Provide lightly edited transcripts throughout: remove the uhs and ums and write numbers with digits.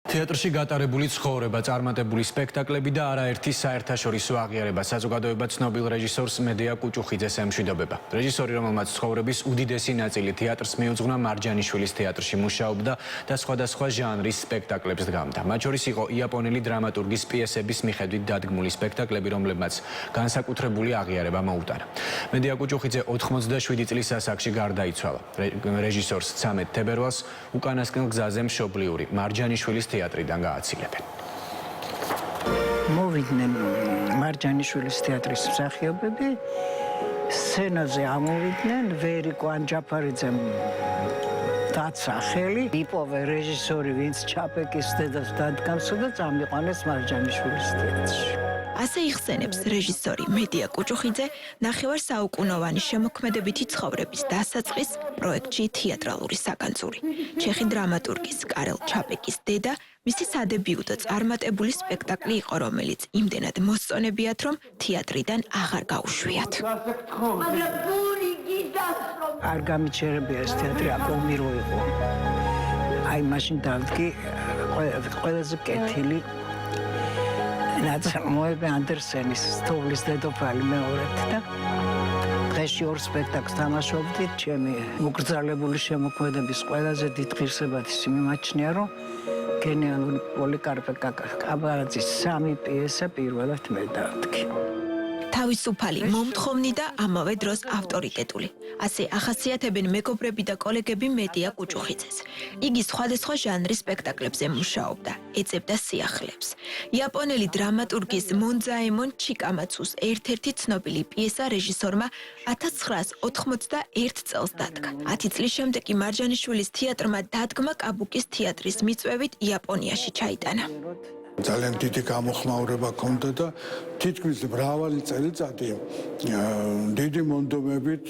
თეატრში გატარებული ცხოვრება, წარმატებული სპექტაკლები და არაერთი საერთაშორისო აღიარება საზოგადოება ცნობილ რეჟისორს მედია კუჭუხიძეს ემშვიდობება. რეჟისორი, რომელმაც ცხოვრების უდიდესი ნაწილი თეატრს მიუძღვნა, მარჯანიშვილის თეატრში მუშაობდა და სხვადასხვა ჟანრის სპექტაკლებს დგამდა. მათ შორის იყო იაპონელი დრამატურგის პიესების მიხედვით დადგმული სპექტაკლები, რომლებმაც განსაკუთრებული აღიარება მოუტანა. მედია კუჭუხიძე 87 წლის ასაკში გარდაიცვალა. რეჟისორს 13 თებერვალს უკანასკნელ გზაზე მშობლიური მარჯანიშვილის თეატრიდან გააცილებენ. მოვიდნენ მარჯანიშვილის თეატრის მსახიობები, სცენაზე ამოვიდნენ, ვერიკო ანჯაფარიძემ დაცა ხელი, იპოვე რეჟისორი, ვინც ჩაპეკის დედას დადგამსო და წამიყვანეს მარჯანიშვილის თეატრში. ასე იხსენებს რეჟისორი მედია კუჭუხიძე ნახევარსაუკუნოვანი შემოქმედებითი ცხოვრების დასაწყის პროექტში თეატრალური საკანწური. ჩეხი დრამატურგის კარელ ჩაპეკის დედა მისი სადებიუტო წარმატებული სპექტაკლი იყო, რომელიც იმდენად მოსწონებიათ, რომ თეატრიდან აღარ გაუშვიათ. არ გამიჩერებია ეს თეატრი აკომირო იყო. აი მაშინ დავდგი ყველაზე კეთილი ნაწარმოები ანდერსენის თოვლის დედოფალი მეორედ და დღეში ორ სპექტაკლს თამაშობდით. ჩემი მოგრძალებული შემოქმედების ყველაზე დიდ ღირსებას მიმაჩნია, რომ გენიალური პოლიკარპე კაბარაძის 3 პიესა პირველად მე დავდგი. თავისუფალი, მომთხოვნი და ამავე დროს ავტორიტეტული. ასე ახასიათებენ მეგობრები და კოლეგები მედია კუჭუხიძეს. იგი სხვადასხვა ჟანრის სპექტაკლებზე მუშაობდა, ეძებდა სიახლეებს. იაპონელი დრამატურგის მონძაემონ ჩიკამაცუს ერთ-ერთი ცნობილი პიესა რეჟისორმა 1991 წელს დადგა. 10 წლის შემდეგ კი მარჯანიშვილის თეატრმა დადგმა კაბუკის თეატრის მიწვევით იაპონიაში ჩაიტანა. ძალიან დიდი გამოხმაურება ჰქონდა და თითქმის მრავალი წელიწადი დიდი მონდომებით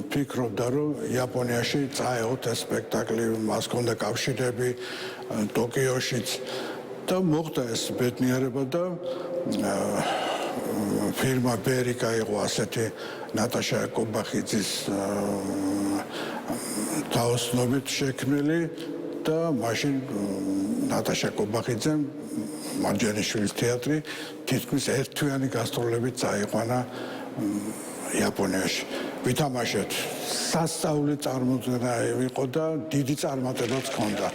ფიქრობდა, რომ იაპონიაში წაეღოთ ეს სპექტაკლი, მას ჰქონდა კავშირები ტოკიოშიც და მოხდა ეს ბედნიერება და ფირმა ბერიკა იყო ასეთი ნატაშა კობახიძის თაოსნობით შექმნილი და მაშინ ნატაშა კობახიძემ მარჯანიშვილის თეატრი თითქმის ერთთვიანი გასტროლებით წაიყვანა იაპონიაში. ვითამაშეთ სასწაული წარმოდგენა იყო და დიდი წარმატებაც ჰქონდა.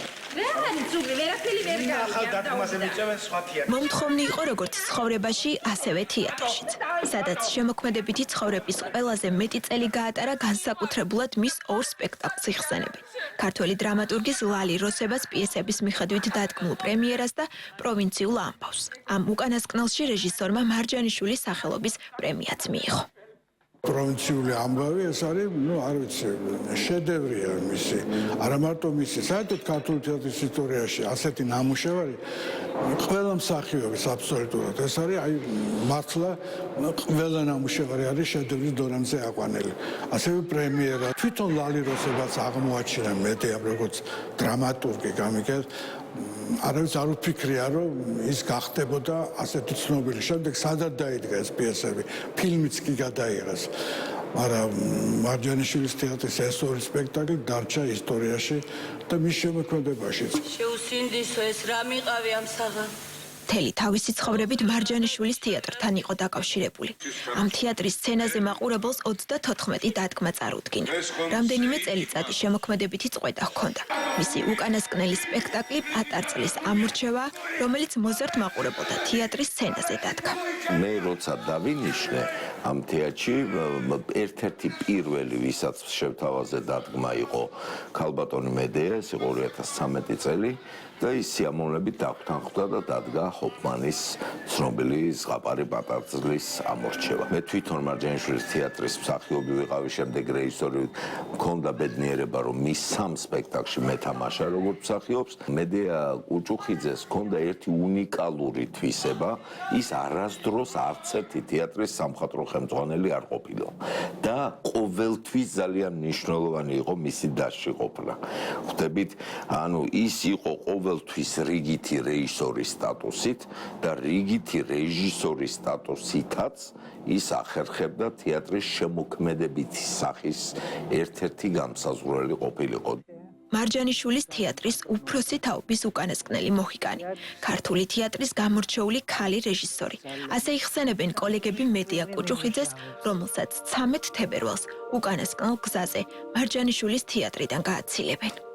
მომთხოვნი იყო როგორც ცხოვრებაში, ასევე თეატრშიც, სადაც შემოქმედებითი ცხოვრების ყველაზე მეტი წელი გაატარა განსაკუთრებულად მის ორ სპექტაკლს იხსენებენ. ქართველი დრამატურგის ლალი როსებას პიესების მიხედვით დადგმულ პრემიერას და პროვინციულ ამბავს. ამ უკანასკნელში რეჟისორმა მარჯანიშვილის სახელობის პრემიაც მიიღო. პროვინციული ამბავი ეს არის, არ ვიცი, შედევრია მისი. არა მარტო მისი, საერთოდ ქართული თეატრის ისტორიაში ასეთი ნამუშევარი ყველა მსახიობის აბსოლუტურად ეს არის, აი მართლა ყველა ნამუშევარი არის შედევრის დონეზე აყვანილი. ასევე პრემიერა თვითონ ლალი როსებას აღმოაჩინა მედიამ როგორც დრამატურგი, გამიგეთ. არავის არ უფიქრია, რომ ის გახდებოდა ასეთი ცნობილი. შემდეგ სადაც დაიდგა ეს პიესები, ფილმიც კი გადაიღეს. მაგრამ მარჯანიშვილის თეატრის ეს ორი სპექტაკლი დარჩა ისტორიაში და მის შემოქმედებაშიც. შეუსინდისო ეს რა მიყავი ამ საღამ? მთელი თავისი ცხოვრებით მარჯანიშვილის თეატრთან იყო დაკავშირებული. ამ თეატრის სცენაზე მაყურებელს 34 დადგმა წარუდგინა. რამდენიმე წელიწადი შემოქმედებითი წყვეტა ჰქონდა. მისი უკანასკნელი სპექტაკლი პატარწლის ამორჩევა, რომელიც მოზარდ მაყურებელთა თეატრის სცენაზე დადგა. მე როცა დავინიშნე ამ თეატრში ერთ-ერთი პირველი, ვისაც შევთავაზე დადგმა იყო ქალბატონი მედია, ეს იყო 2013 წელი და ის სიამოვნებით დაგვრთანხდა და დადგა ჰოფმანის ცნობილი ზღაპარი პატარწლის ამორჩევა. მე თვითონ მარჯანიშვილის თეატრის მსახიობი ვიყავი, შემდეგ რეჟისორი, მქონდა ბედნიერება, რომ მის 3 სპექტაკლში მეთამაშა როგორც მსახიობს. მედია კუჭუხიძეს ჰქონდა ერთი უნიკალური თვისება, ის არასდროს არც ერთი თეატრის სამხატვრო ხელმძღვანელი არ ყოფილა და ყოველთვის ძალიან მნიშვნელოვანი იყო მისი დასში ყოფნა. ხვდებით, ანუ ის იყო ყოველთვის რიგითი რეჟისორის სტატუსით და რიგითი რეჟისორის სტატუსითაც ის ახერხებდა თეატრის შემოქმედებითი სახის ერთ-ერთი გამსაზღვრელი ყოფილიყო. მარჯანიშვილის თეატრის უფროსი თაობის უკანასკნელი მოჰიკანი, ქართული თეატრის გამორჩეული ქალი რეჟისორი. ასე იხსენებენ კოლეგები მედია კუჭუხიძეს, რომელსაც 13 თებერვალს უკანასკნელ გზაზე მარჯანიშვილის თეატრიდან გააცილებენ.